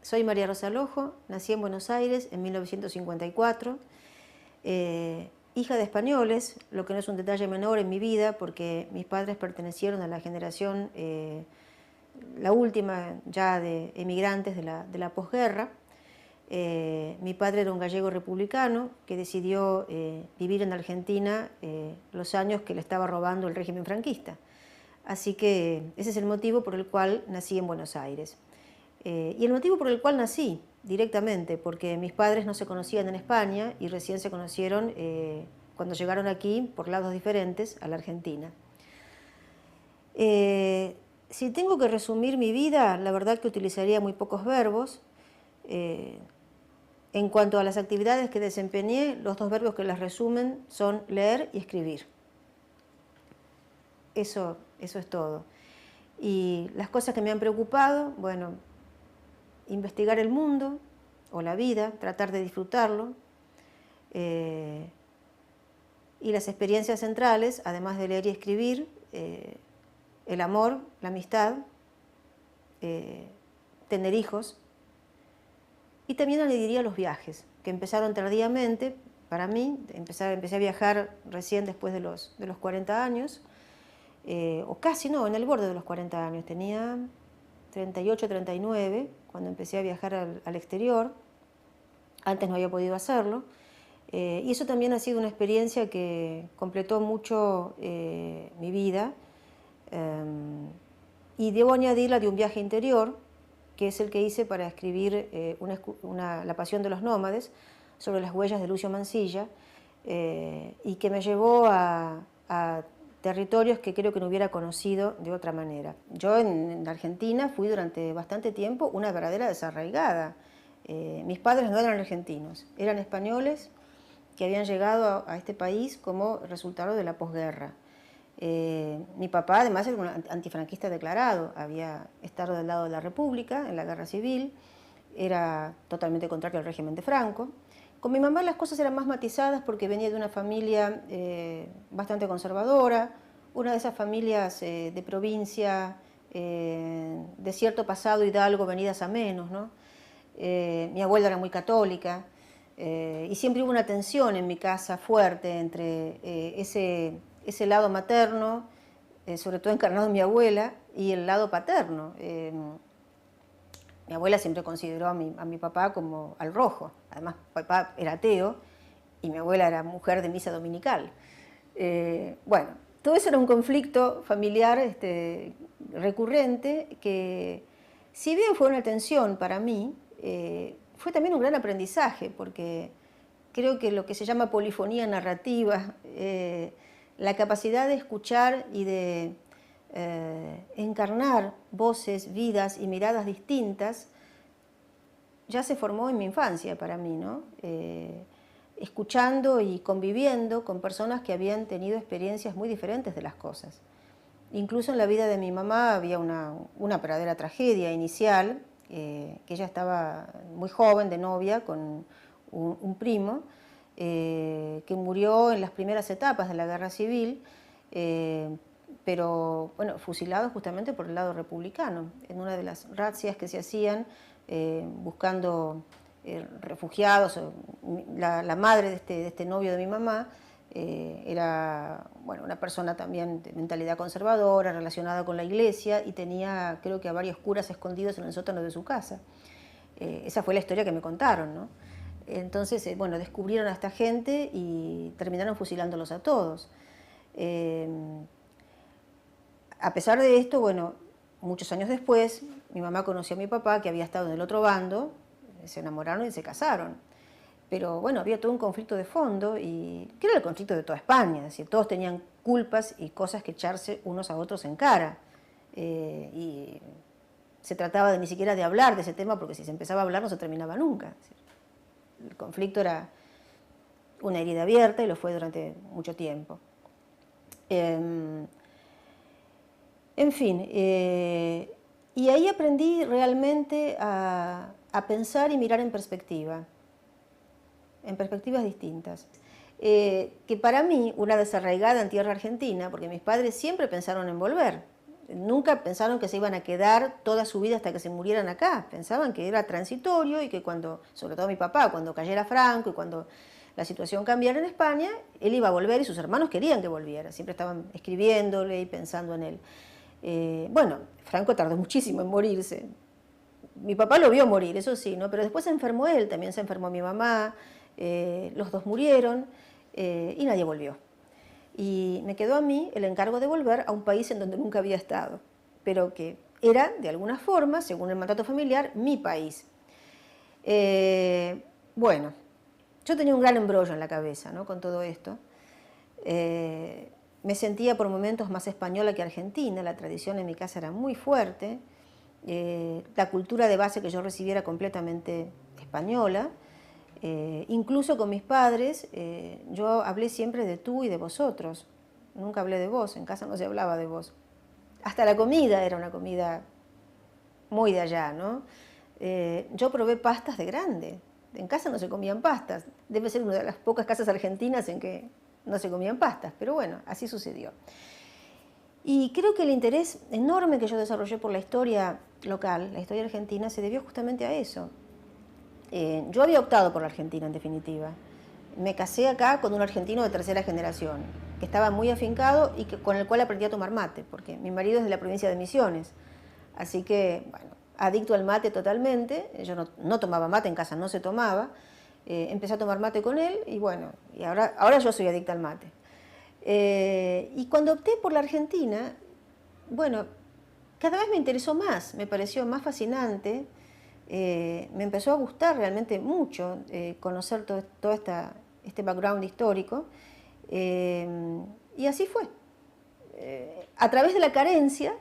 Soy María Rosa Lojo, nací en Buenos Aires en 1954, hija de españoles, lo que no es un detalle menor en mi vida porque mis padres pertenecieron a la generación, la última ya de emigrantes de la posguerra. Mi padre era un gallego republicano que decidió vivir en Argentina los años que le estaba robando el régimen franquista. Así que ese es el motivo por el cual nací en Buenos Aires. Y el motivo por el cual nací directamente, porque mis padres no se conocían en España y recién se conocieron cuando llegaron aquí por lados diferentes a la Argentina. Si tengo que resumir mi vida, la verdad que utilizaría muy pocos verbos. En cuanto a las actividades que desempeñé, los dos verbos que las resumen son leer y escribir. Eso es todo. Y las cosas que me han preocupado, bueno, investigar el mundo o la vida, tratar de disfrutarlo. Y las experiencias centrales, además de leer y escribir, el amor, la amistad, tener hijos. Y también añadiría los viajes, que empezaron tardíamente para mí. Empecé a viajar recién después de los 40 años, o casi no, en el borde de los 40 años. Tenía 38, 39, cuando empecé a viajar al exterior. Antes no había podido hacerlo. Y eso también ha sido una experiencia que completó mucho mi vida. Y debo añadir la de un viaje interior, que es el que hice para escribir La pasión de los nómades, sobre las huellas de Lucio Mansilla, y que me llevó a territorios que creo que no hubiera conocido de otra manera. Yo en Argentina fui durante bastante tiempo una verdadera desarraigada. Mis padres no eran argentinos, eran españoles que habían llegado a este país como resultado de la posguerra. Mi papá además era un antifranquista declarado, había estado del lado de la República en la guerra civil, era totalmente contrario al régimen de Franco. Con mi mamá las cosas eran más matizadas porque venía de una familia bastante conservadora, una de esas familias de provincia, de cierto pasado hidalgo venidas a menos, ¿no? Mi abuela era muy católica y siempre hubo una tensión en mi casa fuerte entre ese lado materno, sobre todo encarnado en mi abuela, y el lado paterno. Mi abuela siempre consideró a mi papá como al rojo. Además, papá era ateo y mi abuela era mujer de misa dominical. Bueno, todo eso era un conflicto familiar recurrente que, si bien fue una tensión para mí, fue también un gran aprendizaje, porque creo que lo que se llama polifonía narrativa, la capacidad de escuchar y de encarnar voces, vidas y miradas distintas, ya se formó en mi infancia para mí, ¿no? Escuchando y conviviendo con personas que habían tenido experiencias muy diferentes de las cosas. Incluso en la vida de mi mamá había una verdadera tragedia inicial, que ella estaba muy joven, de novia, con un primo, que murió en las primeras etapas de la guerra civil, pero bueno, fusilado justamente por el lado republicano, en una de las razzias que se hacían buscando refugiados. La madre de este novio de mi mamá era, bueno, una persona también de mentalidad conservadora, relacionada con la iglesia, y tenía, creo que, a varios curas escondidos en el sótano de su casa. Esa fue la historia que me contaron, ¿no? Entonces, bueno, descubrieron a esta gente y terminaron fusilándolos a todos. A pesar de esto, bueno, muchos años después, mi mamá conoció a mi papá, que había estado en el otro bando, se enamoraron y se casaron. Pero bueno, había todo un conflicto de fondo, y que era el conflicto de toda España, es decir, todos tenían culpas y cosas que echarse unos a otros en cara. Y se trataba ni siquiera de hablar de ese tema, porque si se empezaba a hablar no se terminaba nunca. Es decir, el conflicto era una herida abierta y lo fue durante mucho tiempo. En fin, y ahí aprendí realmente a pensar y mirar en perspectivas distintas. Que para mí, una desarraigada en tierra argentina, porque mis padres siempre pensaron en volver. nunca pensaron que se iban a quedar toda su vida hasta que se murieran acá. Pensaban que era transitorio y que cuando, sobre todo mi papá, cuando cayera Franco y cuando la situación cambiara en España, él iba a volver y sus hermanos querían que volviera. Siempre estaban escribiéndole y pensando en él. Bueno, Franco tardó muchísimo en morirse. Mi papá lo vio morir, eso sí, ¿no? Pero después se enfermó él, también se enfermó mi mamá, los dos murieron y nadie volvió. Y me quedó a mí el encargo de volver a un país en donde nunca había estado, pero que era, de alguna forma, según el mandato familiar, mi país. Bueno, yo tenía un gran embrollo en la cabeza, ¿no?, con todo esto. Me sentía por momentos más española que argentina, la tradición en mi casa era muy fuerte, la cultura de base que yo recibí era completamente española. Incluso con mis padres, yo hablé siempre de tú y de vosotros. Nunca hablé de vos, en casa no se hablaba de vos. Hasta la comida era una comida muy de allá, ¿no? Yo probé pastas de grande. En casa no se comían pastas. Debe ser una de las pocas casas argentinas en que no se comían pastas, pero bueno, así sucedió. Y creo que el interés enorme que yo desarrollé por la historia local, la historia argentina, se debió justamente a eso. Yo había optado por la Argentina, en definitiva. Me casé acá con un argentino de tercera generación, que estaba muy afincado y con el cual aprendí a tomar mate, porque mi marido es de la provincia de Misiones. Así que, bueno, adicto al mate totalmente. Yo no tomaba mate, en casa no se tomaba. Empecé a tomar mate con él y bueno, y ahora yo soy adicta al mate. Y cuando opté por la Argentina, bueno, cada vez me interesó más, me pareció más fascinante. Me empezó a gustar realmente mucho conocer todo este background histórico. Y así fue. A través de la carencia,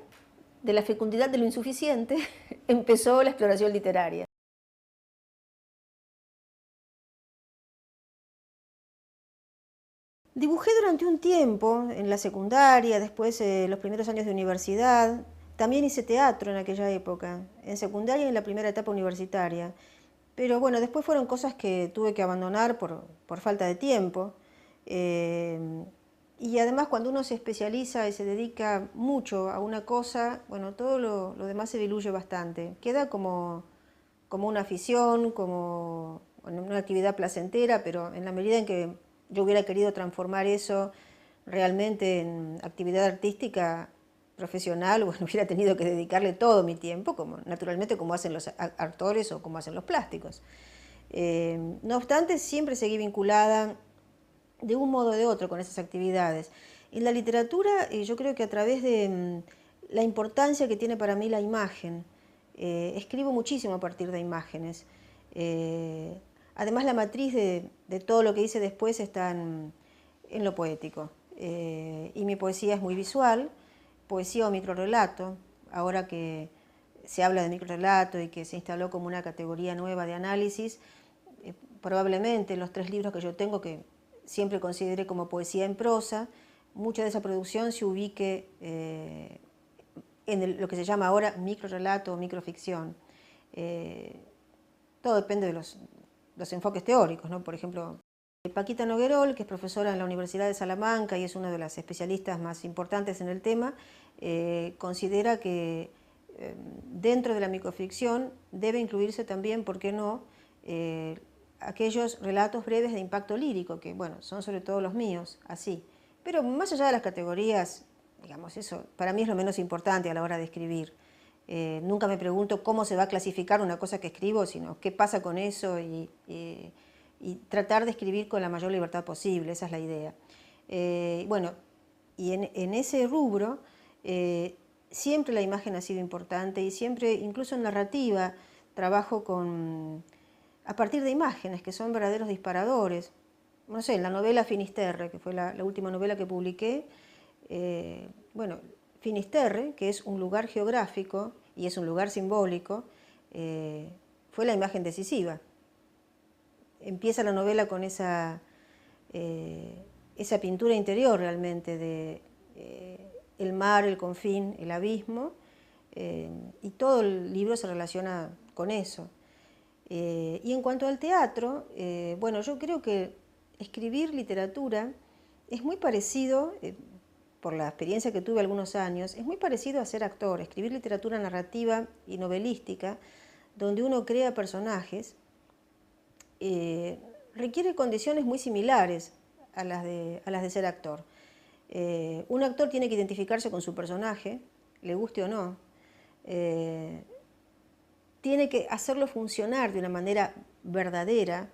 de la fecundidad de lo insuficiente, empezó la exploración literaria. Dibujé durante un tiempo, en la secundaria, después los primeros años de universidad. También hice teatro en aquella época, en secundaria y en la primera etapa universitaria. Pero bueno, después fueron cosas que tuve que abandonar por falta de tiempo. Y además cuando uno se especializa y se dedica mucho a una cosa, bueno, todo lo demás se diluye bastante. Queda como una afición, como una actividad placentera, pero en la medida en que yo hubiera querido transformar eso realmente en actividad artística profesional, bueno, hubiera tenido que dedicarle todo mi tiempo, naturalmente como hacen los actores o como hacen los plásticos. No obstante, siempre seguí vinculada de un modo o de otro con esas actividades. En la literatura, yo creo que a través de la importancia que tiene para mí la imagen, escribo muchísimo a partir de imágenes. Además, la matriz de todo lo que hice después está en lo poético. Y mi poesía es muy visual, poesía o microrrelato, ahora que se habla de microrrelato y que se instaló como una categoría nueva de análisis, probablemente los 3 libros que yo tengo, que siempre consideré como poesía en prosa, mucha de esa producción se ubique en lo que se llama ahora microrrelato o microficción. Todo depende de los enfoques teóricos, ¿no? Por ejemplo, Paquita Noguerol, que es profesora en la Universidad de Salamanca y es una de las especialistas más importantes en el tema, considera que dentro de la microficción debe incluirse también, ¿por qué no?, aquellos relatos breves de impacto lírico, que bueno, son sobre todo los míos, así. Pero más allá de las categorías, digamos, eso para mí es lo menos importante a la hora de escribir. Nunca me pregunto cómo se va a clasificar una cosa que escribo, sino qué pasa con eso y tratar de escribir con la mayor libertad posible, esa es la idea. Bueno, y en ese rubro siempre la imagen ha sido importante y siempre, incluso en narrativa, trabajo a partir de imágenes que son verdaderos disparadores. No sé, en la novela Finisterre, que fue la última novela que publiqué, bueno, Finisterre, que es un lugar geográfico y es un lugar simbólico, fue la imagen decisiva. Empieza la novela con esa pintura interior realmente de el mar, el confín, el abismo, y todo el libro se relaciona con eso. Y en cuanto al teatro, bueno, yo creo que escribir literatura es muy parecido, por la experiencia que tuve algunos años, es muy parecido a ser actor, escribir literatura narrativa y novelística, donde uno crea personajes, requiere condiciones muy similares a las de ser actor. Un actor tiene que identificarse con su personaje, le guste o no, tiene que hacerlo funcionar de una manera verdadera,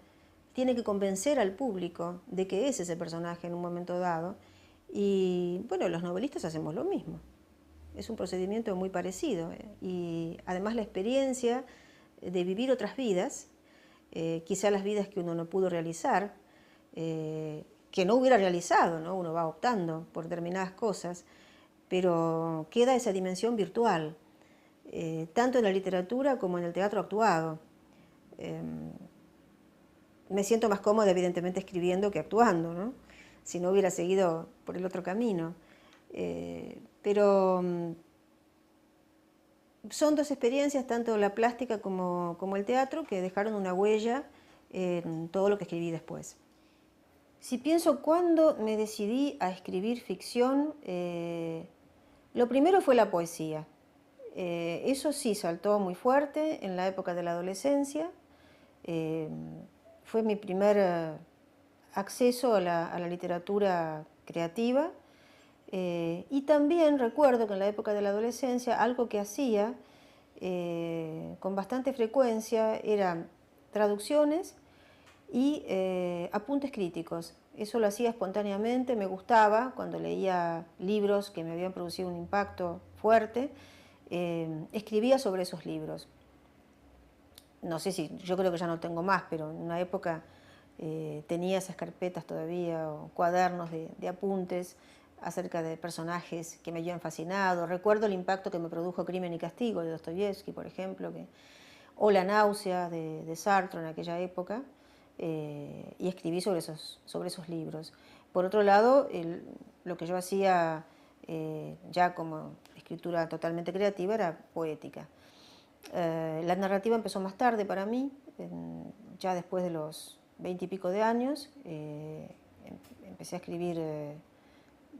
tiene que convencer al público de que es ese personaje en un momento dado. Y bueno, los novelistas hacemos lo mismo. Es un procedimiento muy parecido. Y además la experiencia de vivir otras vidas, quizá las vidas que uno no pudo realizar, que no hubiera realizado, ¿no? Uno va optando por determinadas cosas, pero queda esa dimensión virtual, tanto en la literatura como en el teatro actuado. Me siento más cómoda, evidentemente, escribiendo que actuando, ¿no? Si no hubiera seguido por el otro camino. Pero son dos experiencias, tanto la plástica como el teatro, que dejaron una huella en todo lo que escribí después. Si pienso cuándo me decidí a escribir ficción, lo primero fue la poesía. Eso sí saltó muy fuerte en la época de la adolescencia. Fue mi primer acceso a la literatura creativa. Y también recuerdo que en la época de la adolescencia algo que hacía con bastante frecuencia eran traducciones y apuntes críticos. Eso lo hacía espontáneamente, me gustaba cuando leía libros que me habían producido un impacto fuerte, escribía sobre esos libros. No sé si, yo creo que ya no tengo más, pero en una época tenía esas carpetas todavía, o cuadernos de apuntes acerca de personajes que me habían fascinado. Recuerdo el impacto que me produjo Crimen y Castigo de Dostoyevsky, por ejemplo, o La náusea de Sartre en aquella época, y escribí sobre esos libros. Por otro lado, lo que yo hacía ya como escritura totalmente creativa era poética. La narrativa empezó más tarde para mí, ya después de los 20 y pico de años. Empecé a escribir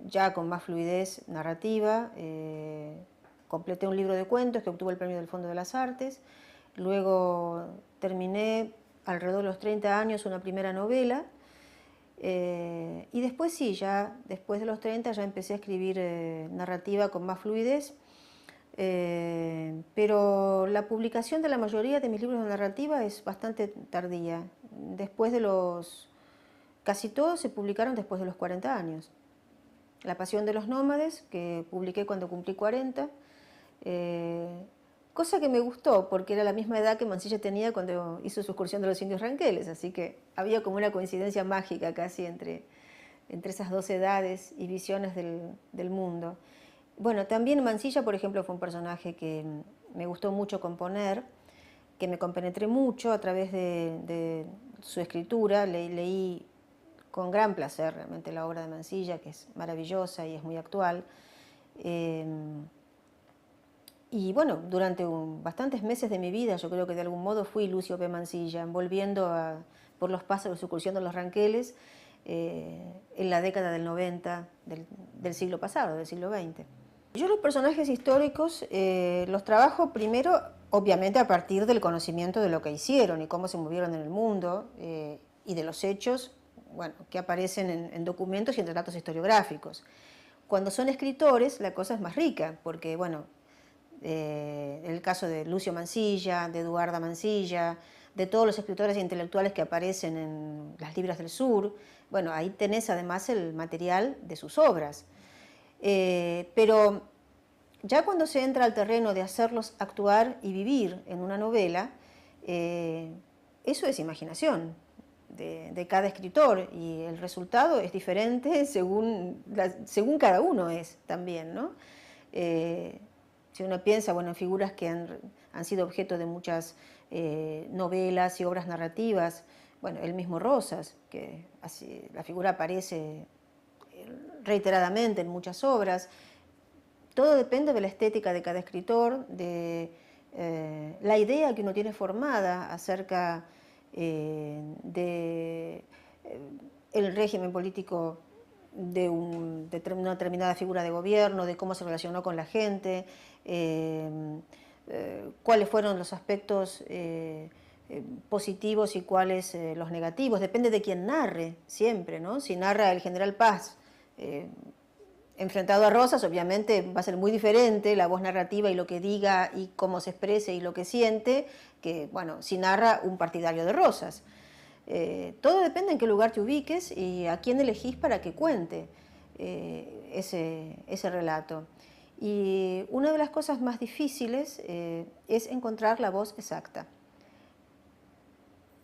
ya con más fluidez narrativa. Completé un libro de cuentos que obtuvo el premio del Fondo de las Artes. Luego terminé alrededor de los 30 años una primera novela. Y después sí, ya después de los 30 ya empecé a escribir narrativa con más fluidez. Pero la publicación de la mayoría de mis libros de narrativa es bastante tardía. Casi todos se publicaron después de los 40 años. La pasión de los nómades, que publiqué cuando cumplí 40, cosa que me gustó porque era la misma edad que Mansilla tenía cuando hizo su excursión de los indios ranqueles, así que había como una coincidencia mágica casi entre esas dos edades y visiones del mundo. Bueno, también Mansilla, por ejemplo, fue un personaje que me gustó mucho componer, que me compenetré mucho a través de su escritura. Leí con gran placer realmente la obra de Mansilla, que es maravillosa y es muy actual. Y bueno, durante bastantes meses de mi vida, yo creo que de algún modo fui Lucio P. Mansilla, volviendo por los pasos de su excursión de los ranqueles en la década del 90 del siglo pasado, del siglo XX. Yo los personajes históricos los trabajo primero, obviamente, a partir del conocimiento de lo que hicieron y cómo se movieron en el mundo y de los hechos, bueno, que aparecen en documentos y en relatos historiográficos. Cuando son escritores, la cosa es más rica, porque, bueno, en el caso de Lucio Mansilla, de Eduarda Mansilla, de todos los escritores e intelectuales que aparecen en las Libras del Sur, bueno, ahí tenés además el material de sus obras. Pero ya cuando se entra al terreno de hacerlos actuar y vivir en una novela, eso es imaginación de cada escritor, y el resultado es diferente según cada uno es también, ¿no? Si uno piensa, bueno, en figuras que han sido objeto de muchas novelas y obras narrativas, bueno, el mismo Rosas, que la figura aparece reiteradamente en muchas obras. Todo depende de la estética de cada escritor, de la idea que uno tiene formada acerca del régimen político una determinada figura de gobierno, de cómo se relacionó con la gente, cuáles fueron los aspectos positivos y cuáles los negativos. Depende de quién narre, siempre, ¿no? Si narra el general Paz enfrentado a Rosas, obviamente va a ser muy diferente la voz narrativa y lo que diga y cómo se exprese y lo que siente, que, bueno, si narra un partidario de Rosas. Todo depende en qué lugar te ubiques y a quién elegís para que cuente ese relato. Y una de las cosas más difíciles es encontrar la voz exacta.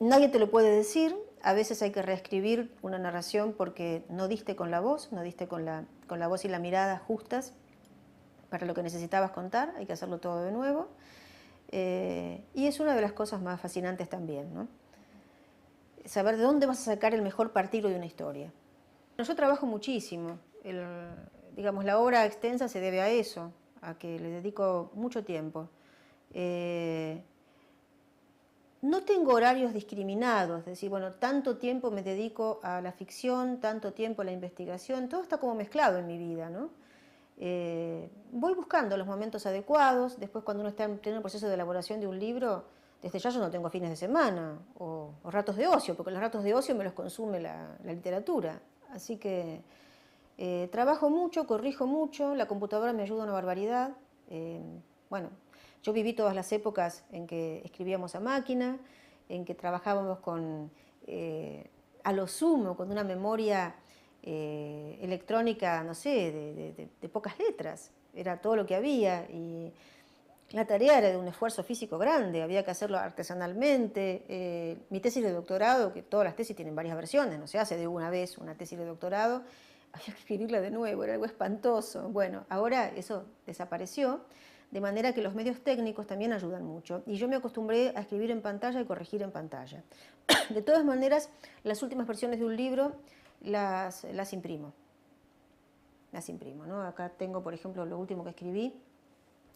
Nadie te lo puede decir, a veces hay que reescribir una narración porque no diste con la voz, no diste con la voz y la mirada justas para lo que necesitabas contar, hay que hacerlo todo de nuevo. Y es una de las cosas más fascinantes también, ¿no? Saber de dónde vas a sacar el mejor partido de una historia. Yo trabajo muchísimo, digamos, la obra extensa se debe a eso, a que le dedico mucho tiempo. No tengo horarios discriminados, es decir, bueno, tanto tiempo me dedico a la ficción, tanto tiempo a la investigación, todo está como mezclado en mi vida, ¿no? Voy buscando los momentos adecuados, después cuando uno está en pleno proceso de elaboración de un libro, desde ya yo no tengo fines de semana o ratos de ocio, porque los ratos de ocio me los consume la literatura. Así que trabajo mucho, corrijo mucho, la computadora me ayuda una barbaridad. Bueno, yo viví todas las épocas en que escribíamos a máquina, en que trabajábamos a lo sumo, con una memoria electrónica, no sé, de pocas letras. Era todo lo que había y la tarea era de un esfuerzo físico grande, había que hacerlo artesanalmente. Mi tesis de doctorado, que todas las tesis tienen varias versiones, no se hace de una vez una tesis de doctorado, había que escribirla de nuevo, era algo espantoso. Bueno, ahora eso desapareció, de manera que los medios técnicos también ayudan mucho. Y yo me acostumbré a escribir en pantalla y corregir en pantalla. De todas maneras, las últimas versiones de un libro las imprimo. Las imprimo, ¿no? Acá tengo, por ejemplo, lo último que escribí,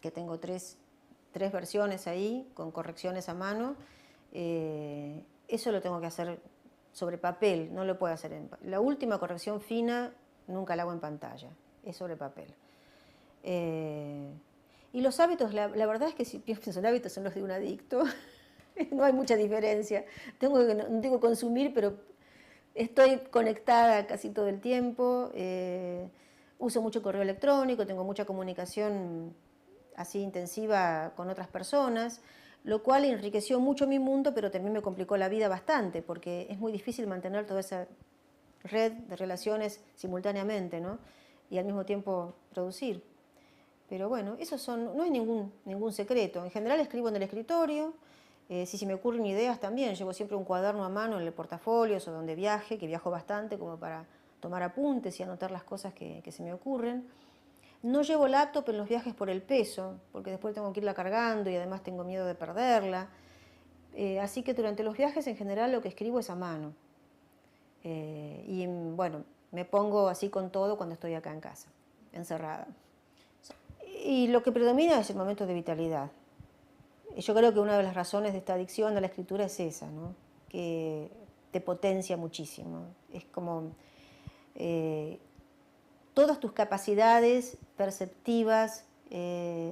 que tengo tres versiones ahí, con correcciones a mano. Eso lo tengo que hacer sobre papel, no lo puedo hacer la última corrección fina nunca la hago en pantalla, es sobre papel. Y los hábitos, la verdad es que si pienso en hábitos son los de un adicto, no hay mucha diferencia. No tengo que consumir, pero estoy conectada casi todo el tiempo, uso mucho correo electrónico, tengo mucha comunicación así intensiva con otras personas, lo cual enriqueció mucho mi mundo, pero también me complicó la vida bastante, porque es muy difícil mantener toda esa red de relaciones simultáneamente, ¿no? Y al mismo tiempo producir. Pero bueno, no hay ningún secreto. En general escribo en el escritorio, si se me ocurren ideas también, llevo siempre un cuaderno a mano en el portafolio o donde viaje, que viajo bastante como para tomar apuntes y anotar las cosas que se me ocurren. No llevo laptop en los viajes por el peso, porque después tengo que irla cargando y además tengo miedo de perderla. Así que durante los viajes en general lo que escribo es a mano. Y bueno, me pongo así con todo cuando estoy acá en casa, encerrada. Y lo que predomina es el momento de vitalidad. Yo creo que una de las razones de esta adicción a la escritura es esa, ¿no? Que te potencia muchísimo. Es como todas tus capacidades perceptivas,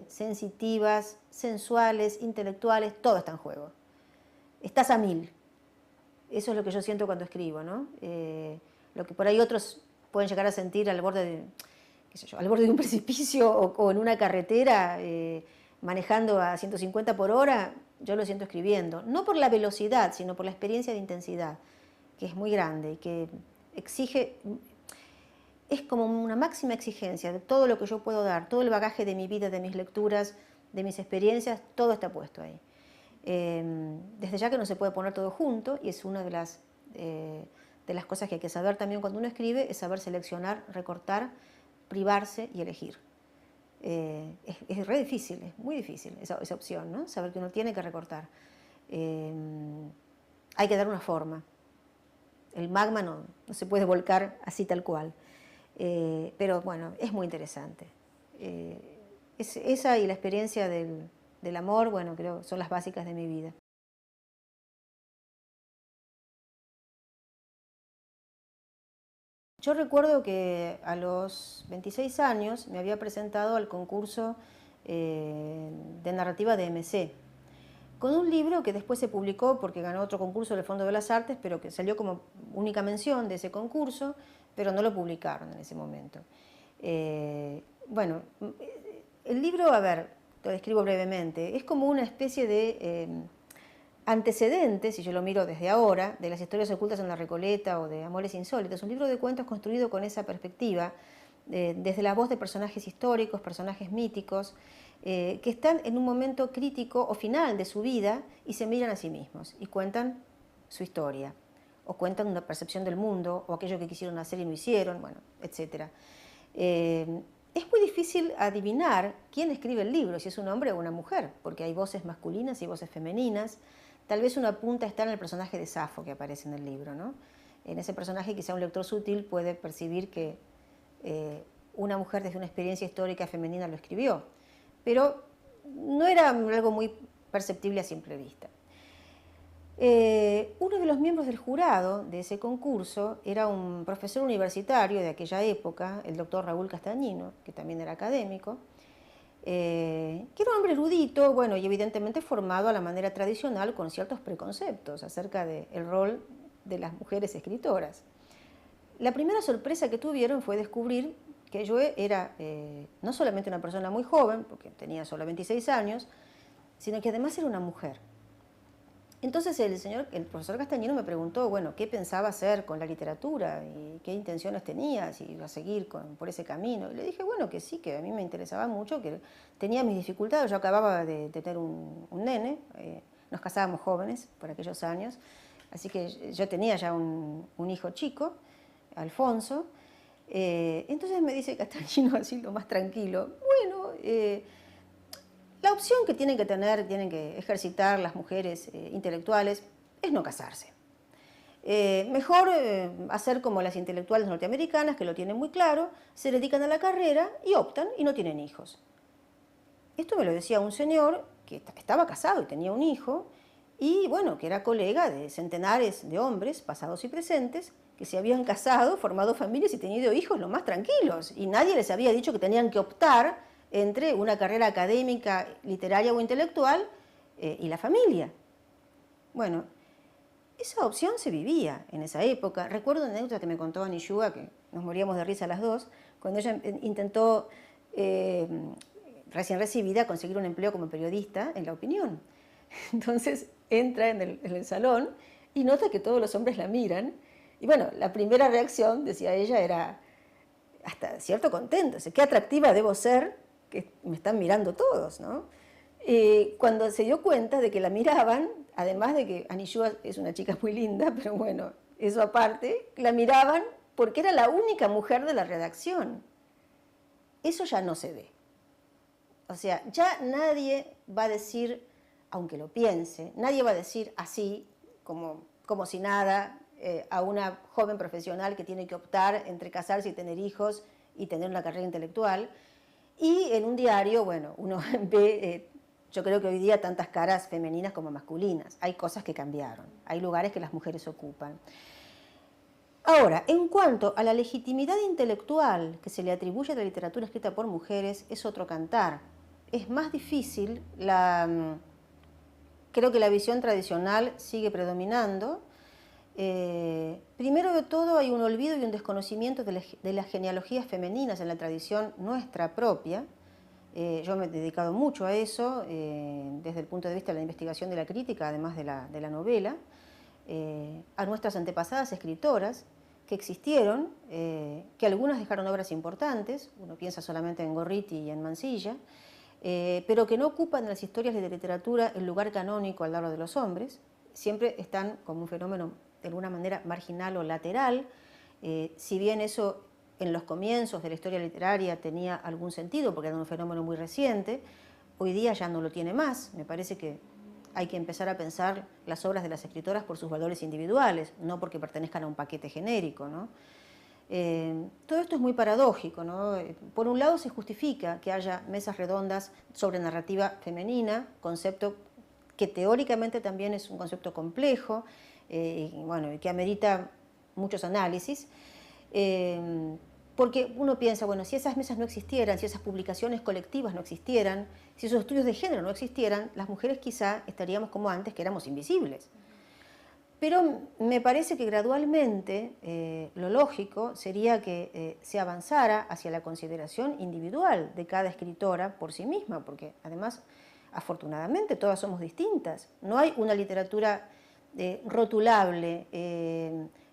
sensitivas, sensuales, intelectuales, todo está en juego. Estás a 1000. Eso es lo que yo siento cuando escribo, ¿no? Lo que por ahí otros pueden llegar a sentir al borde de, qué sé yo, al borde de un precipicio o en una carretera manejando a 150 por hora, yo lo siento escribiendo. No por la velocidad, sino por la experiencia de intensidad, que es muy grande y que exige, es como una máxima exigencia de todo lo que yo puedo dar, todo el bagaje de mi vida, de mis lecturas, de mis experiencias, todo está puesto ahí. Desde ya que no se puede poner todo junto, y es una de las cosas que hay que saber también cuando uno escribe, es saber seleccionar, recortar, privarse y elegir. Es re difícil, es muy difícil esa opción, ¿no? Saber que uno tiene que recortar. Hay que dar una forma. El magma no se puede volcar así tal cual. Pero bueno, es muy interesante. Esa y la experiencia del amor, bueno, creo son las básicas de mi vida. Yo recuerdo que a los 26 años me había presentado al concurso de narrativa de MC, con un libro que después se publicó porque ganó otro concurso del Fondo de las Artes, pero que salió como única mención de ese concurso, pero no lo publicaron en ese momento. Bueno, el libro, a ver, lo describo brevemente, es como una especie de antecedente, si yo lo miro desde ahora, de las historias ocultas en la Recoleta o de Amores Insólitos, un libro de cuentos construido con esa perspectiva, desde la voz de personajes históricos, personajes míticos, que están en un momento crítico o final de su vida y se miran a sí mismos y cuentan su historia, o cuentan una percepción del mundo, o aquello que quisieron hacer y no hicieron, bueno, etc. Es muy difícil adivinar quién escribe el libro, si es un hombre o una mujer, porque hay voces masculinas y voces femeninas. Tal vez una punta está en el personaje de Safo que aparece en el libro, ¿no? En ese personaje quizá un lector sutil puede percibir que una mujer desde una experiencia histórica femenina lo escribió, pero no era algo muy perceptible a simple vista. Uno de los miembros del jurado de ese concurso era un profesor universitario de aquella época, el doctor Raúl Castañino, que también era académico, que era un hombre erudito, bueno, y evidentemente formado a la manera tradicional con ciertos preconceptos acerca del rol de las mujeres escritoras. La primera sorpresa que tuvieron fue descubrir que yo era no solamente una persona muy joven, porque tenía solo 26 años, sino que además era una mujer. Entonces el profesor Castañino me preguntó, bueno, qué pensaba hacer con la literatura y qué intenciones tenía, si iba a seguir por ese camino. Y le dije, bueno, que sí, que a mí me interesaba mucho, que tenía mis dificultades. Yo acababa de tener un nene, nos casábamos jóvenes por aquellos años, así que yo tenía ya un hijo chico, Alfonso. Entonces me dice Castañino así lo más tranquilo, bueno, la opción que tienen que ejercitar las mujeres intelectuales es no casarse. Mejor hacer como las intelectuales norteamericanas, que lo tienen muy claro, se dedican a la carrera y optan y no tienen hijos. Esto me lo decía un señor que estaba casado y tenía un hijo, y bueno, que era colega de centenares de hombres, pasados y presentes, que se habían casado, formado familias y tenido hijos lo más tranquilos, y nadie les había dicho que tenían que optar entre una carrera académica, literaria o intelectual y la familia. Bueno, esa opción se vivía en esa época. Recuerdo una anécdota que me contó Anishua, que nos moríamos de risa las dos, cuando ella intentó, recién recibida, conseguir un empleo como periodista en La Opinión. Entonces entra en el salón y nota que todos los hombres la miran. Y bueno, la primera reacción, decía ella, era hasta cierto contento. O sea, qué atractiva debo ser, que me están mirando todos, ¿no? Cuando se dio cuenta de que la miraban, además de que Anishua es una chica muy linda, pero bueno, eso aparte, la miraban porque era la única mujer de la redacción. Eso ya no se ve. O sea, ya nadie va a decir, aunque lo piense, nadie va a decir así, como si nada, a una joven profesional que tiene que optar entre casarse y tener hijos y tener una carrera intelectual. Y en un diario, bueno, uno ve, yo creo que hoy día tantas caras femeninas como masculinas. Hay cosas que cambiaron, hay lugares que las mujeres ocupan. Ahora, en cuanto a la legitimidad intelectual que se le atribuye a la literatura escrita por mujeres, es otro cantar. Es más difícil, creo que la visión tradicional sigue predominando. Primero de todo hay un olvido y un desconocimiento de las genealogías femeninas en la tradición nuestra propia. Yo me he dedicado mucho a eso, desde el punto de vista de la investigación de la crítica, además de la novela, a nuestras antepasadas escritoras que existieron, que algunas dejaron obras importantes, uno piensa solamente en Gorriti y en Mansilla, pero que no ocupan en las historias de la literatura el lugar canónico al lado de los hombres, siempre están como un fenómeno de alguna manera marginal o lateral, si bien eso en los comienzos de la historia literaria tenía algún sentido porque era un fenómeno muy reciente, hoy día ya no lo tiene más. Me parece que hay que empezar a pensar las obras de las escritoras por sus valores individuales, no porque pertenezcan a un paquete genérico, ¿no? Todo esto es muy paradójico, ¿no? Por un lado se justifica que haya mesas redondas sobre narrativa femenina, concepto que teóricamente también es un concepto complejo, y bueno, que amerita muchos análisis. Porque uno piensa, bueno, si esas mesas no existieran, si esas publicaciones colectivas no existieran, si esos estudios de género no existieran, las mujeres quizá estaríamos como antes, que éramos invisibles. Pero me parece que gradualmente lo lógico sería que se avanzara hacia la consideración individual de cada escritora por sí misma, porque además, afortunadamente, todas somos distintas. No hay una literatura rotulable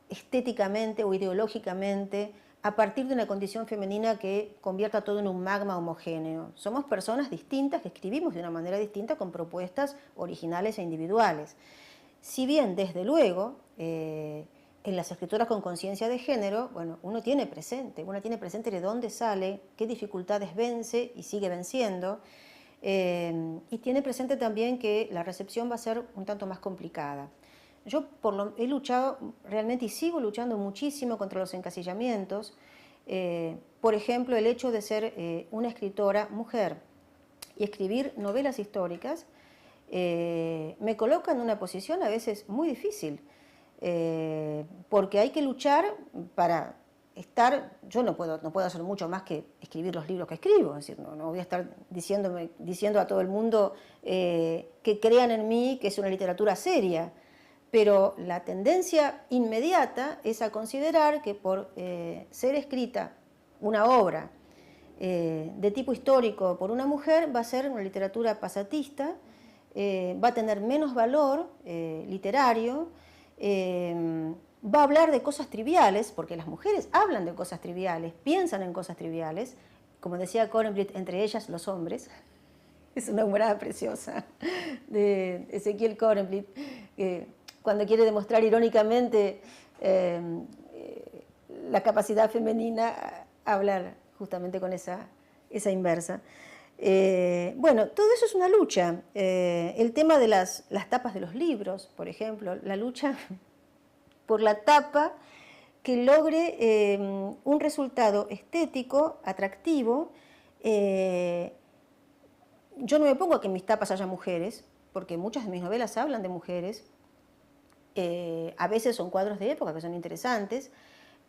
estéticamente o ideológicamente a partir de una condición femenina que convierta todo en un magma homogéneo. Somos personas distintas que escribimos de una manera distinta con propuestas originales e individuales. Si bien, desde luego, en las escritoras con conciencia de género, bueno, una tiene presente de dónde sale, qué dificultades vence y sigue venciendo, y tiene presente también que la recepción va a ser un tanto más complicada. Yo he luchado realmente y sigo luchando muchísimo contra los encasillamientos. Por ejemplo, el hecho de ser una escritora mujer y escribir novelas históricas me coloca en una posición a veces muy difícil, porque hay que luchar para estar. Yo no puedo hacer mucho más que escribir los libros que escribo, es decir, no voy a estar diciendo a todo el mundo que crean en mí, que es una literatura seria, pero la tendencia inmediata es a considerar que por ser escrita una obra de tipo histórico por una mujer va a ser una literatura pasatista, va a tener menos valor literario, va a hablar de cosas triviales, porque las mujeres hablan de cosas triviales, piensan en cosas triviales, como decía Corenblit, entre ellas los hombres. Es una humorada preciosa de Ezequiel Corenblit, cuando quiere demostrar irónicamente la capacidad femenina a hablar justamente con esa inversa. Bueno, todo eso es una lucha. El tema de las tapas de los libros, por ejemplo, la lucha por la tapa que logre un resultado estético, atractivo. Yo no me pongo a que en mis tapas haya mujeres, porque muchas de mis novelas hablan de mujeres. A veces son cuadros de época que son interesantes,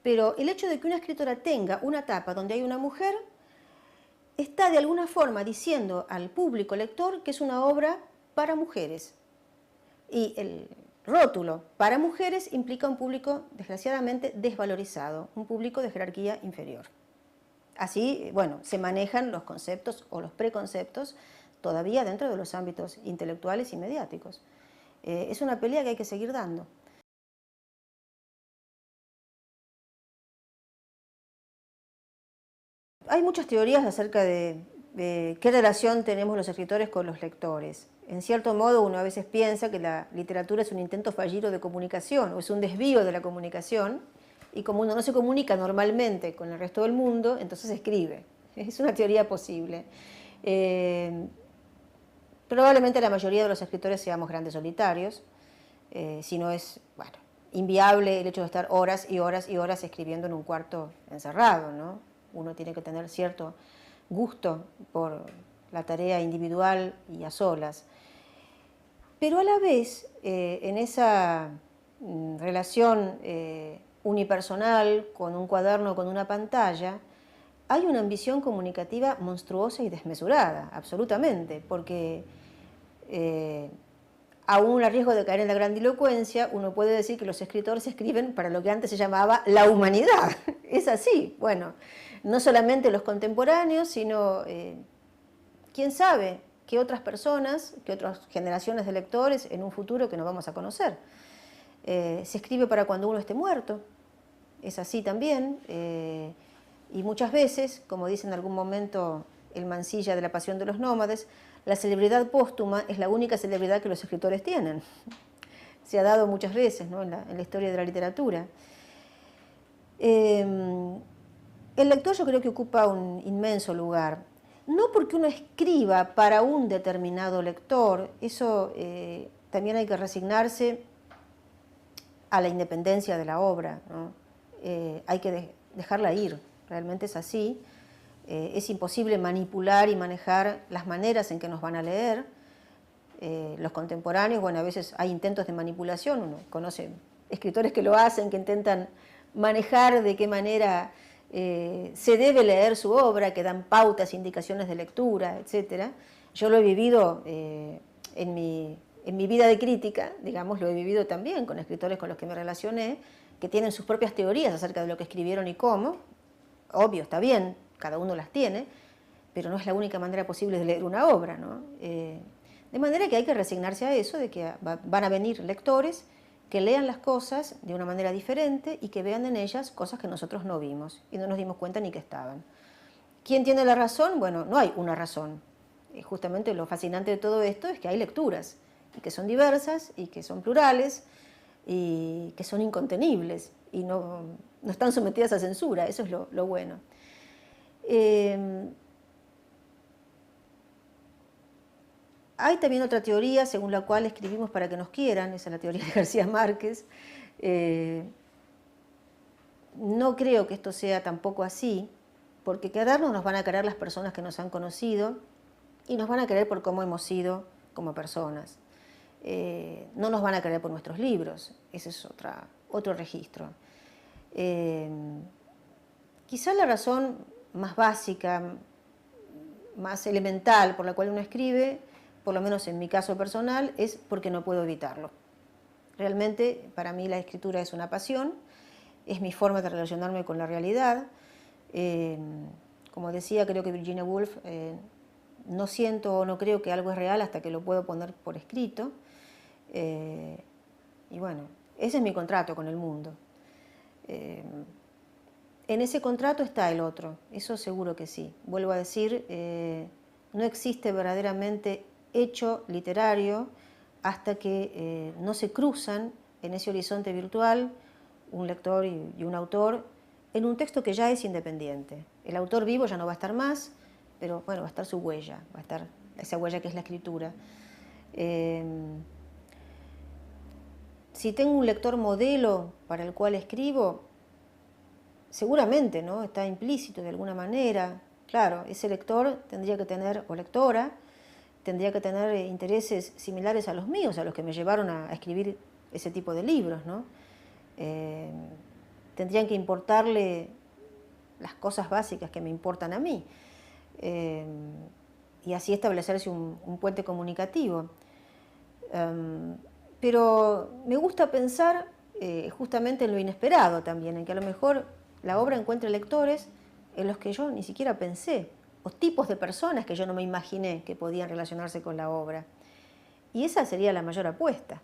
pero el hecho de que una escritora tenga una tapa donde hay una mujer está de alguna forma diciendo al público lector que es una obra para mujeres. Y el rótulo para mujeres implica un público desgraciadamente desvalorizado, un público de jerarquía inferior. Así, bueno, se manejan los conceptos o los preconceptos todavía dentro de los ámbitos intelectuales y mediáticos. Es una pelea que hay que seguir dando. Hay muchas teorías acerca de qué relación tenemos los escritores con los lectores. En cierto modo, uno a veces piensa que la literatura es un intento fallido de comunicación o es un desvío de la comunicación, y como uno no se comunica normalmente con el resto del mundo, entonces escribe. Es una teoría posible. Probablemente la mayoría de los escritores seamos grandes solitarios, si no es, bueno, inviable el hecho de estar horas y horas y horas escribiendo en un cuarto encerrado, ¿no? Uno tiene que tener cierto gusto por la tarea individual y a solas. Pero a la vez, en esa relación unipersonal con un cuaderno, con una pantalla, hay una ambición comunicativa monstruosa y desmesurada, absolutamente, porque aún a riesgo de caer en la grandilocuencia, uno puede decir que los escritores escriben para lo que antes se llamaba la humanidad. Es así. Bueno, no solamente los contemporáneos, sino quién sabe qué otras personas, qué otras generaciones de lectores en un futuro que no vamos a conocer. Se escribe para cuando uno esté muerto. Es así también. Y muchas veces, como dice en algún momento el Mansilla de La Pasión de los Nómades, la celebridad póstuma es la única celebridad que los escritores tienen. Se ha dado muchas veces, ¿no?, en la historia de la literatura. El lector yo creo que ocupa un inmenso lugar. No porque uno escriba para un determinado lector, eso también hay que resignarse a la independencia de la obra, ¿no? Hay que dejarla ir, realmente es así. Es imposible manipular y manejar las maneras en que nos van a leer. Los contemporáneos, bueno, a veces hay intentos de manipulación, uno conoce escritores que lo hacen, que intentan manejar de qué manera se debe leer su obra, que dan pautas, indicaciones de lectura, etc. Yo lo he vivido en mi vida de crítica, digamos, lo he vivido también con escritores con los que me relacioné, que tienen sus propias teorías acerca de lo que escribieron y cómo. Obvio, está bien, cada uno las tiene, pero no es la única manera posible de leer una obra, ¿no? De manera que hay que resignarse a eso, de que van a venir lectores que lean las cosas de una manera diferente y que vean en ellas cosas que nosotros no vimos y no nos dimos cuenta ni que estaban. ¿Quién tiene la razón? Bueno, no hay una razón. Justamente lo fascinante de todo esto es que hay lecturas, y que son diversas, y que son plurales, y que son incontenibles, y no están sometidas a censura. Eso es lo bueno. Hay también otra teoría según la cual escribimos para que nos quieran, esa es la teoría de García Márquez. No creo que esto sea tampoco así, porque querernos nos van a querer las personas que nos han conocido y nos van a querer por cómo hemos sido como personas. No nos van a querer por nuestros libros, ese es otro registro. Quizá la razón más básica, más elemental por la cual uno escribe, por lo menos en mi caso personal, es porque no puedo evitarlo. Realmente para mí la escritura es una pasión, es mi forma de relacionarme con la realidad. Como decía, creo que Virginia Woolf, no siento o no creo que algo es real hasta que lo puedo poner por escrito. Y bueno, ese es mi contrato con el mundo. En ese contrato está el otro, eso seguro que sí. Vuelvo a decir, no existe verdaderamente hecho literario hasta que no se cruzan en ese horizonte virtual un lector y un autor en un texto que ya es independiente. El autor vivo ya no va a estar más, pero bueno, va a estar su huella, va a estar esa huella que es la escritura. Si tengo un lector modelo para el cual escribo, seguramente, ¿no?, está implícito de alguna manera. Claro, ese lector tendría que tener, o lectora, tendría que tener intereses similares a los míos, a los que me llevaron a escribir ese tipo de libros, ¿no? Tendrían que importarle las cosas básicas que me importan a mí, y así establecerse un puente comunicativo. Pero me gusta pensar justamente en lo inesperado también, en que a lo mejor la obra encuentre lectores en los que yo ni siquiera pensé, o tipos de personas que yo no me imaginé que podían relacionarse con la obra. Y esa sería la mayor apuesta,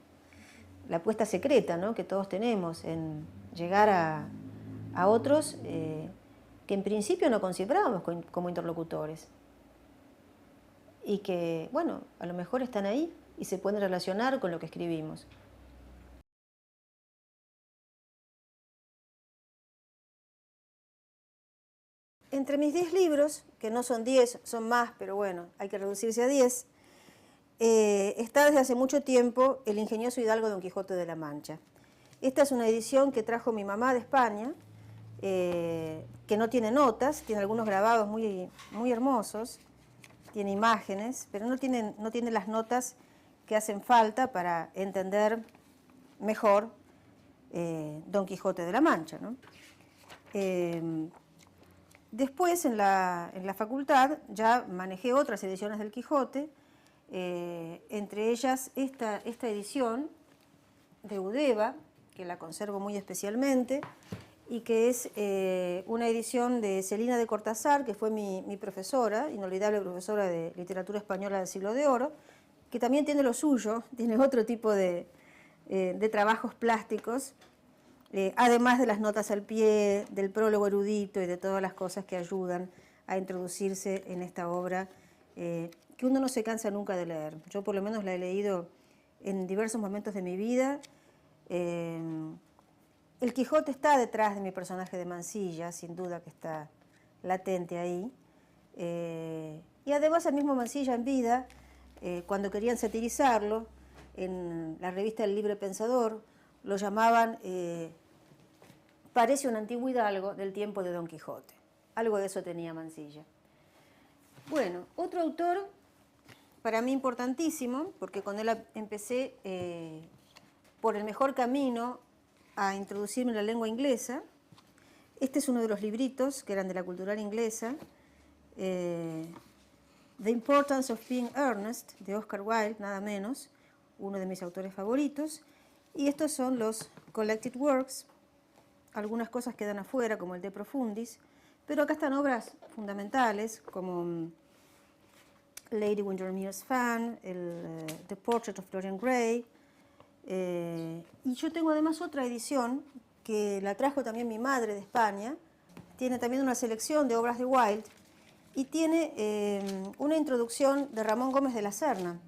la apuesta secreta, ¿no?, que todos tenemos en llegar a otros que en principio no considerábamos como interlocutores y que, bueno, a lo mejor están ahí y se pueden relacionar con lo que escribimos. Entre mis 10 libros, que no son 10, son más, pero bueno, hay que reducirse a 10, está desde hace mucho tiempo El ingenioso hidalgo Don Quijote de la Mancha. Esta es una edición que trajo mi mamá de España, que no tiene notas, tiene algunos grabados muy, muy hermosos, tiene imágenes, pero no tiene las notas que hacen falta para entender mejor Don Quijote de la Mancha, ¿no? Después, en la facultad, ya manejé otras ediciones del Quijote, entre ellas esta edición de Udeva, que la conservo muy especialmente, y que es una edición de Celina de Cortázar, que fue mi profesora, inolvidable profesora de literatura española del Siglo de Oro, que también tiene lo suyo, tiene otro tipo de trabajos plásticos, además de las notas al pie, del prólogo erudito y de todas las cosas que ayudan a introducirse en esta obra que uno no se cansa nunca de leer. Yo por lo menos la he leído en diversos momentos de mi vida. El Quijote está detrás de mi personaje de Mansilla, sin duda que está latente ahí. Y además el mismo Mansilla en vida, cuando querían satirizarlo, en la revista El Libre Pensador, lo llamaban parece un antiguo hidalgo del tiempo de Don Quijote. Algo de eso tenía Mansilla. Bueno, otro autor para mí importantísimo, porque con él empecé por el mejor camino a introducirme en la lengua inglesa, Este es uno de los libritos que eran de la cultural inglesa, The Importance of Being Earnest, de Oscar Wilde, nada menos, uno de mis autores favoritos. Y estos son los Collected Works. Algunas cosas quedan afuera, como el De Profundis, pero acá están obras fundamentales, como Lady Windermere's Fan, The Portrait of Dorian Gray. Y yo tengo además otra edición, que la trajo también mi madre de España. Tiene también una selección de obras de Wilde, y tiene una introducción de Ramón Gómez de la Serna,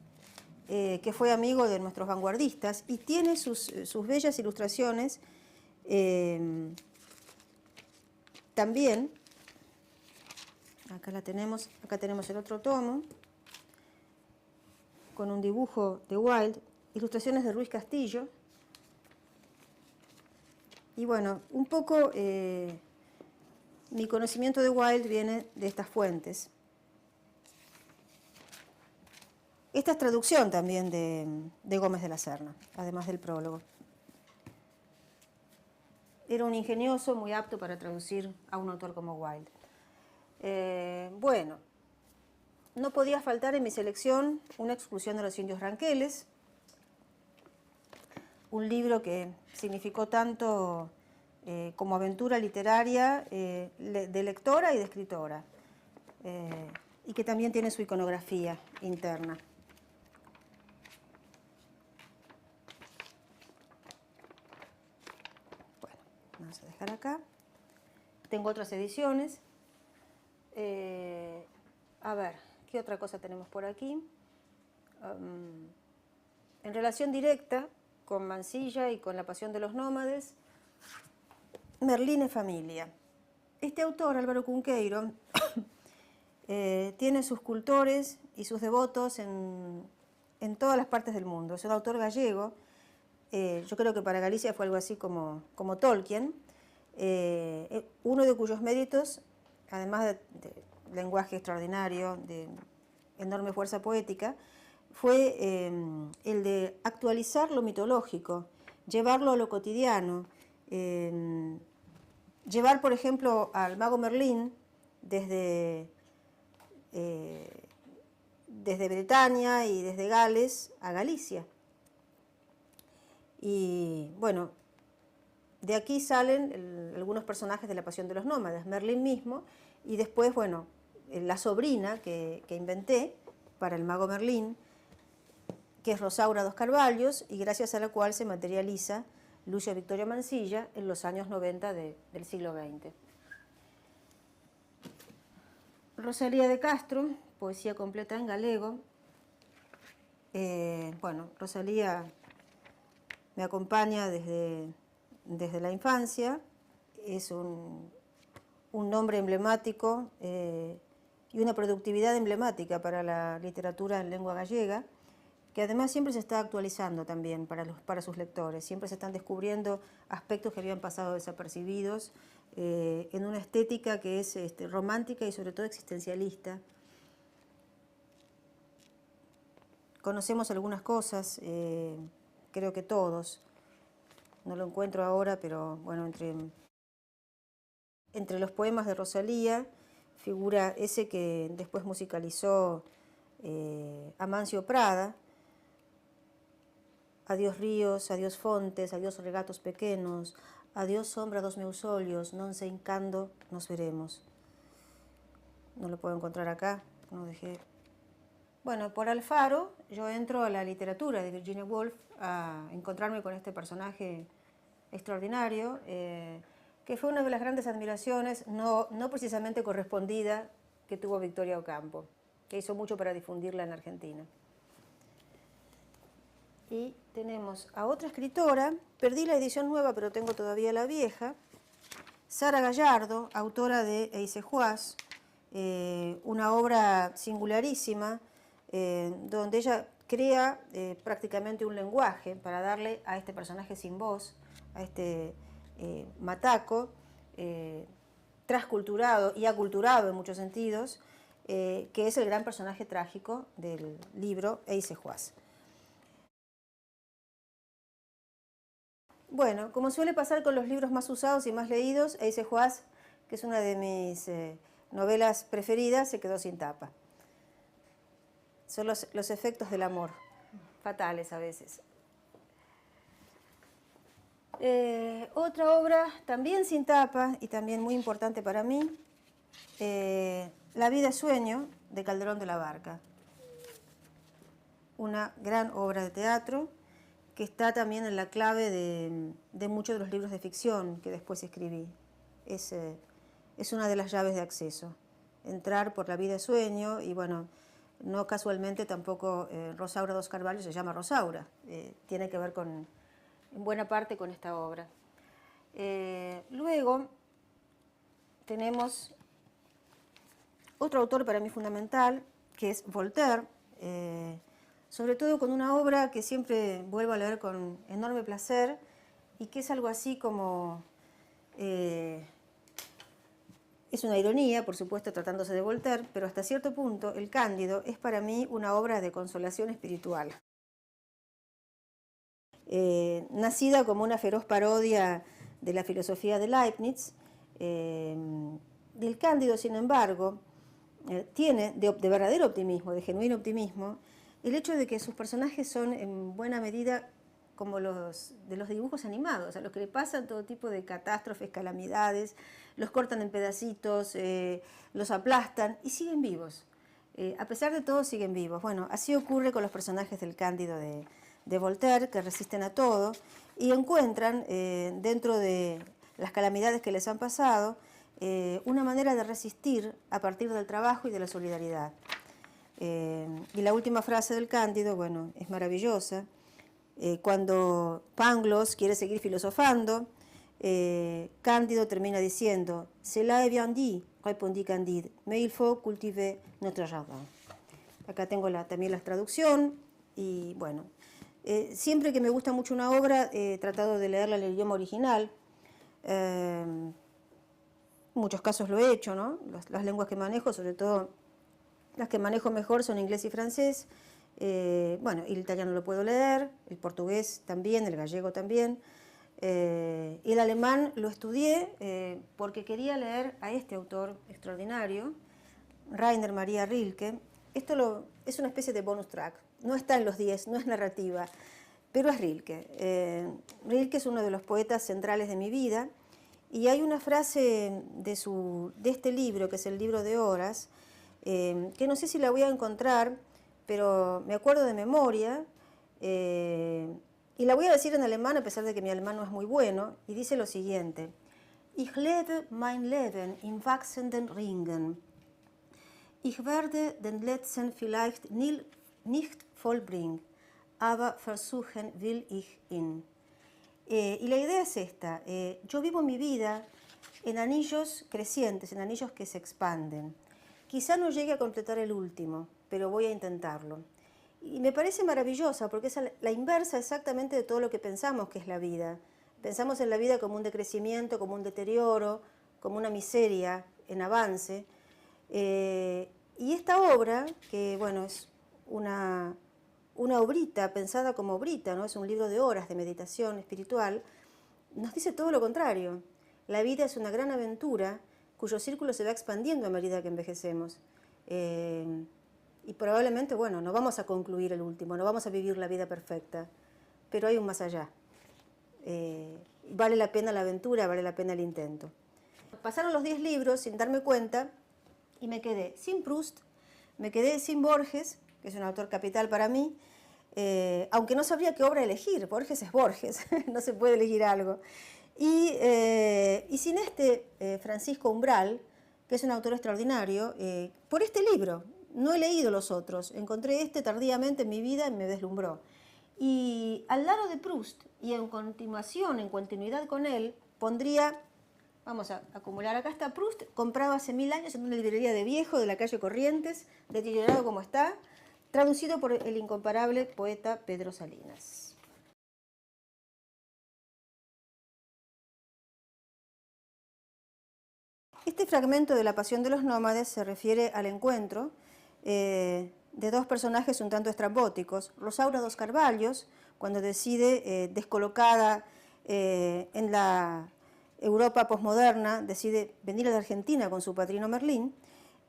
que fue amigo de nuestros vanguardistas, y tiene sus bellas ilustraciones. También, acá tenemos el otro tomo, con un dibujo de Wilde, ilustraciones de Ruiz Castillo. Y bueno, un poco mi conocimiento de Wilde viene de estas fuentes. Esta es traducción también de Gómez de la Serna, además del prólogo. Era un ingenioso muy apto para traducir a un autor como Wilde. Bueno, no podía faltar en mi selección Una excursión de los indios ranqueles, un libro que significó tanto como aventura literaria de lectora y de escritora, y que también tiene su iconografía interna. Bueno, vamos a dejar acá. Tengo otras ediciones. A ver, ¿qué otra cosa tenemos por aquí? En relación directa con Mansilla y con La Pasión de los Nómades, Merlín es familia. Este autor, Álvaro Cunqueiro, tiene sus cultores y sus devotos en todas las partes del mundo. Es un autor gallego. Yo creo que para Galicia fue algo así como Tolkien, uno de cuyos méritos, además de lenguaje extraordinario, de enorme fuerza poética, fue el de actualizar lo mitológico, llevarlo a lo cotidiano, llevar, por ejemplo, al mago Merlín desde Bretaña y desde Gales a Galicia. Y bueno, de aquí salen algunos personajes de La Pasión de los Nómades, Merlín mismo, y después, bueno, la sobrina que inventé para el mago Merlín, que es Rosaura dos Carvalhos, y gracias a la cual se materializa Lucio Victorio Mansilla en los años 90 del siglo XX. Rosalía de Castro, poesía completa en galego. Bueno, Rosalía me acompaña desde la infancia, es un nombre emblemático y una productividad emblemática para la literatura en lengua gallega, que además siempre se está actualizando también para sus lectores, siempre se están descubriendo aspectos que habían pasado desapercibidos, en una estética que es romántica y sobre todo existencialista. Conocemos algunas cosas, creo que todos, no lo encuentro ahora, pero bueno, entre los poemas de Rosalía figura ese que después musicalizó Amancio Prada, Adiós ríos, adiós fontes, adiós regatos pequenos, adiós sombra dos meus olhos, non sei cando nos veremos. No lo puedo encontrar acá, no dejé. Bueno, por Alfaro yo entro a la literatura de Virginia Woolf a encontrarme con este personaje extraordinario, que fue una de las grandes admiraciones, no precisamente correspondida, que tuvo Victoria Ocampo, que hizo mucho para difundirla en Argentina. Y tenemos a otra escritora, perdí la edición nueva, pero tengo todavía la vieja, Sara Gallardo, autora de Eisejuaz, una obra singularísima, donde ella crea prácticamente un lenguaje para darle a este personaje sin voz, a este mataco, transculturado y aculturado en muchos sentidos, que es el gran personaje trágico del libro Eisejuaz. Bueno, como suele pasar con los libros más usados y más leídos, Eise Juaz, que es una de mis novelas preferidas, se quedó sin tapa. Son los efectos del amor, fatales a veces. Otra obra también sin tapa y también muy importante para mí, La vida es sueño, de Calderón de la Barca. Una gran obra de teatro que está también en la clave de muchos de los libros de ficción que después escribí. Es una de las llaves de acceso. Entrar por La vida es sueño y bueno, no casualmente tampoco Rosaura dos Carvalho se llama Rosaura. Tiene que ver en buena parte con esta obra. Luego tenemos otro autor para mí fundamental, que es Voltaire, sobre todo con una obra que siempre vuelvo a leer con enorme placer y que es algo así como... es una ironía, por supuesto, tratándose de Voltaire, pero hasta cierto punto El Cándido es para mí una obra de consolación espiritual. Nacida como una feroz parodia de la filosofía de Leibniz, El Cándido, sin embargo, tiene de verdadero optimismo, de genuino optimismo, el hecho de que sus personajes son en buena medida como los de los dibujos animados, a los que le pasan todo tipo de catástrofes, calamidades, los cortan en pedacitos, los aplastan y siguen vivos. A pesar de todo siguen vivos. Bueno, así ocurre con los personajes del Cándido de Voltaire, que resisten a todo y encuentran dentro de las calamidades que les han pasado una manera de resistir a partir del trabajo y de la solidaridad. Y la última frase del Cándido, bueno, es maravillosa. Cuando Pangloss quiere seguir filosofando, Cándido termina diciendo «Cela est bien dit», répondit Candide, «mais il faut cultiver notre jardin». Acá tengo también la traducción y bueno, siempre que me gusta mucho una obra he tratado de leerla en el idioma original. En muchos casos lo he hecho, ¿no? Las lenguas que manejo, sobre todo las que manejo mejor, son inglés y francés. Bueno, el italiano lo puedo leer, el portugués también, el gallego también. Y el alemán lo estudié porque quería leer a este autor extraordinario, Rainer Maria Rilke. Esto es una especie de bonus track, no está en los 10, no es narrativa, pero es Rilke. Rilke es uno de los poetas centrales de mi vida y hay una frase de este libro, que es el libro de Horas, que no sé si la voy a encontrar, pero me acuerdo de memoria, y la voy a decir en alemán a pesar de que mi alemán no es muy bueno, y dice lo siguiente: Ich lebe mein Leben in wachsenden Ringen. Ich werde den letzten vielleicht nicht vollbringen, aber versuchen will ich ihn. Y la idea es esta: yo vivo mi vida en anillos crecientes, en anillos que se expanden. Quizá no llegue a completar el último, pero voy a intentarlo. Y me parece maravillosa porque es la inversa exactamente de todo lo que pensamos que es la vida. Pensamos en la vida como un decrecimiento, como un deterioro, como una miseria en avance. Y esta obra, que bueno, es una obrita, pensada como obrita, ¿no? Es un libro de horas de meditación espiritual, nos dice todo lo contrario. La vida es una gran aventura cuyo círculo se va expandiendo a medida que envejecemos. Y probablemente, bueno, no vamos a concluir el último, no vamos a vivir la vida perfecta, pero hay un más allá. Vale la pena la aventura, vale la pena el intento. Pasaron los 10 libros sin darme cuenta y me quedé sin Proust, me quedé sin Borges, que es un autor capital para mí, aunque no sabría qué obra elegir. Borges es Borges, no se puede elegir algo. Y sin Francisco Umbral, que es un autor extraordinario, por este libro. No he leído los otros, encontré este tardíamente en mi vida y me deslumbró. Y al lado de Proust, y en continuación, en continuidad con él, pondría, vamos a acumular, acá está Proust, comprado hace 1000 años en una librería de viejo de la calle Corrientes, deteriorado como está, traducido por el incomparable poeta Pedro Salinas. Este fragmento de La Pasión de los Nómades se refiere al encuentro de dos personajes un tanto estrambóticos. Rosaura dos Carvalhos, cuando decide, descolocada en la Europa posmoderna decide venir a la Argentina con su padrino Merlín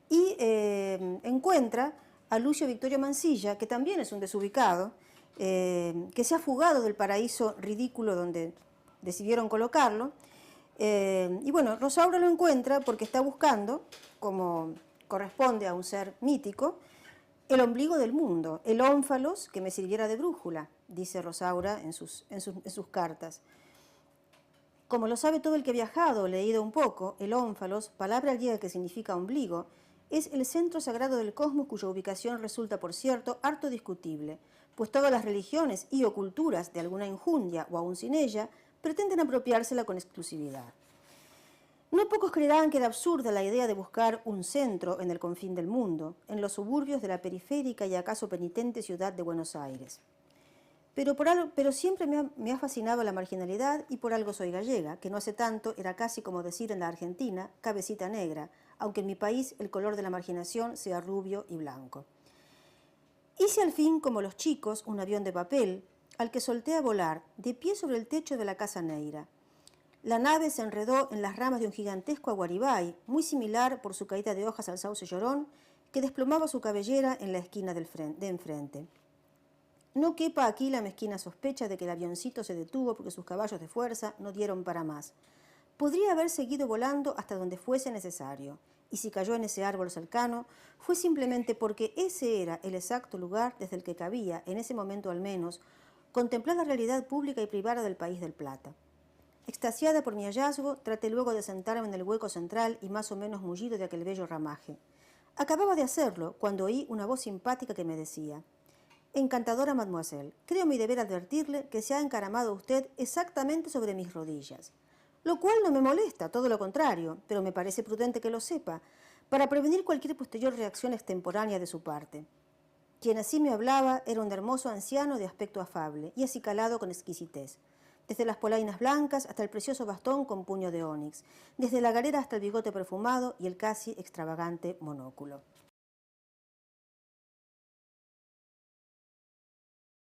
y encuentra a Lucio Victorio Mansilla, que también es un desubicado, que se ha fugado del paraíso ridículo donde decidieron colocarlo. Y bueno, Rosaura lo encuentra porque está buscando, como corresponde a un ser mítico, el ombligo del mundo, el ónfalos que me sirviera de brújula, dice Rosaura en sus cartas. Como lo sabe todo el que ha viajado o leído un poco, el ónfalos, palabra griega que significa ombligo, es el centro sagrado del cosmos cuya ubicación resulta, por cierto, harto discutible, pues todas las religiones y o culturas de alguna injundia o aún sin ella pretenden apropiársela con exclusividad. No pocos creerán que era absurda la idea de buscar un centro en el confín del mundo, en los suburbios de la periférica y acaso penitente ciudad de Buenos Aires. Pero siempre me ha fascinado la marginalidad y por algo soy gallega, que no hace tanto era casi como decir en la Argentina cabecita negra, aunque en mi país el color de la marginación sea rubio y blanco. Hice al fin, como los chicos, un avión de papel, al que solté a volar, de pie sobre el techo de la casa Neira. La nave se enredó en las ramas de un gigantesco aguaribay, muy similar por su caída de hojas al sauce llorón, que desplomaba su cabellera en la esquina de enfrente. No quepa aquí la mezquina sospecha de que el avioncito se detuvo porque sus caballos de fuerza no dieron para más. Podría haber seguido volando hasta donde fuese necesario, y si cayó en ese árbol cercano, fue simplemente porque ese era el exacto lugar desde el que cabía, en ese momento al menos, contemplar la realidad pública y privada del país del Plata. Extasiada por mi hallazgo, traté luego de sentarme en el hueco central y más o menos mullido de aquel bello ramaje. Acababa de hacerlo cuando oí una voz simpática que me decía: «Encantadora mademoiselle, creo mi deber advertirle que se ha encaramado usted exactamente sobre mis rodillas. Lo cual no me molesta, todo lo contrario, pero me parece prudente que lo sepa, para prevenir cualquier posterior reacción extemporánea de su parte». Quien así me hablaba era un hermoso anciano de aspecto afable y acicalado con exquisitez. Desde las polainas blancas hasta el precioso bastón con puño de ónix, desde la galera hasta el bigote perfumado y el casi extravagante monóculo.